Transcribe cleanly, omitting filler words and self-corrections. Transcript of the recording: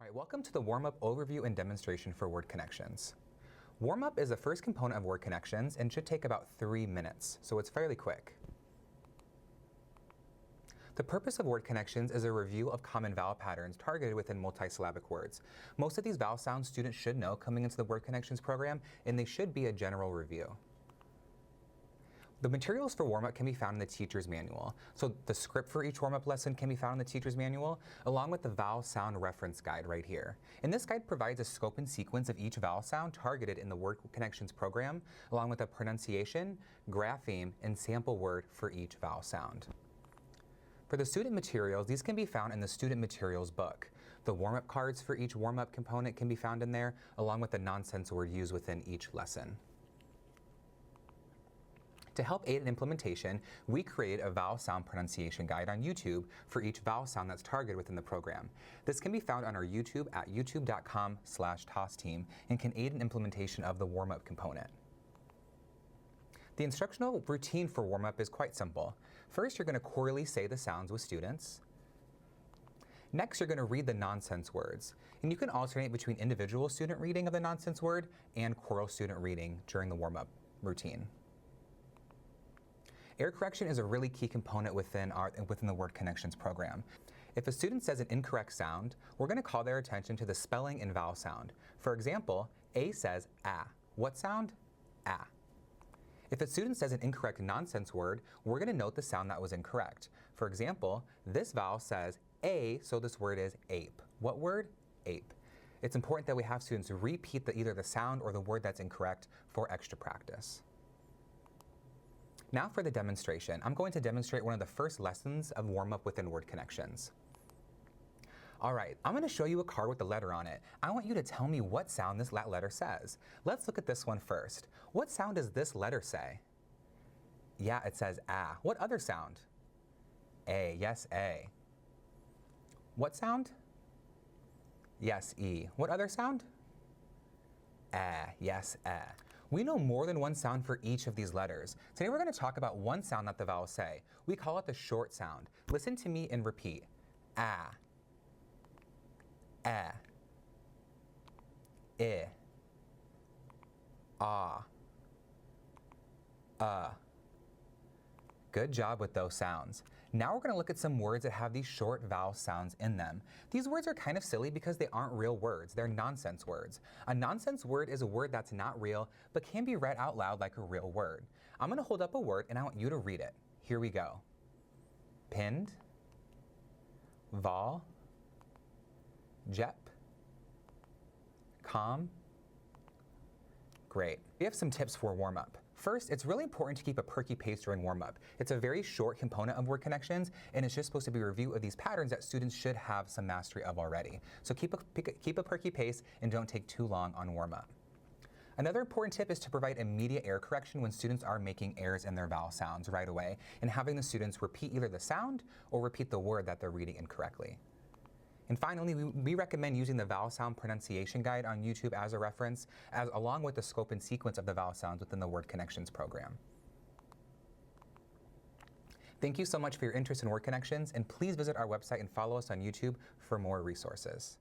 All right, welcome to the warm-up overview and demonstration for word connections. Warm-up is the first component of word connections and should take about 3 minutes, so it's fairly quick. The purpose of word connections is a review of common vowel patterns targeted within multisyllabic words. Most of these vowel sounds students should know coming into the word connections program, and they should be a general review. The materials for warm-up can be found in the teacher's manual. So the script for each warm-up lesson can be found in the teacher's manual, along with the vowel sound reference guide right here. And this guide provides a scope and sequence of each vowel sound targeted in the word connections program, along with a pronunciation, grapheme, and sample word for each vowel sound. For the student materials, these can be found in the student materials book. The warm-up cards for each warm-up component can be found in there, along with the nonsense word used within each lesson. To help aid in implementation, we created a vowel sound pronunciation guide on YouTube for each vowel sound that's targeted within the program. This can be found on our YouTube at youtube.com/tossteam and can aid in implementation of the warm-up component. The instructional routine for warm-up is quite simple. First, you're going to quarterly say the sounds with students. Next, you're going to read the nonsense words, and you can alternate between individual student reading of the nonsense word and choral student reading during the warm-up routine. Error correction is a really key component within the word connections program. If a student says an incorrect sound, we're going to call their attention to the spelling and vowel sound. For example, A says ah. What sound? Ah. If a student says an incorrect nonsense word, we're going to note the sound that was incorrect. For example, this vowel says A, so this word is ape. What word? Ape. It's important that we have students repeat either the sound or the word that's incorrect for extra practice. Now for the demonstration. I'm going to demonstrate one of the first lessons of warm-up within word connections. All right, I'm going to show you a card with a letter on it. I want you to tell me what sound this letter says. Let's look at this one first. What sound does this letter say? Yeah, it says ah. What other sound? A. Yes, A. What sound? Yes, E. What other sound? Ah. Yes, ah. We know more than one sound for each of these letters. Today we're going to talk about one sound that the vowels say. We call it the short sound. Listen to me and repeat. Ah. Eh. I. Ah. Good job with those sounds. Now we're going to look at some words that have these short vowel sounds in them. These words are kind of silly because they aren't real words. They're nonsense words. A nonsense word is a word that's not real but can be read out loud like a real word. I'm going to hold up a word and I want you to read it. Here we go. Pinned, vol, jep, calm. Great. We have some tips for warm-up. First, it's really important to keep a perky pace during warm-up. It's a very short component of word connections, and it's just supposed to be a review of these patterns that students should have some mastery of already. So keep a perky pace and don't take too long on warm-up. Another important tip is to provide immediate error correction when students are making errors in their vowel sounds right away, and having the students repeat either the sound or repeat the word that they're reading incorrectly. And finally, we recommend using the vowel sound pronunciation guide on YouTube as a reference, along with the scope and sequence of the vowel sounds within the word connections program. Thank you so much for your interest in word connections, and please visit our website and follow us on YouTube for more resources.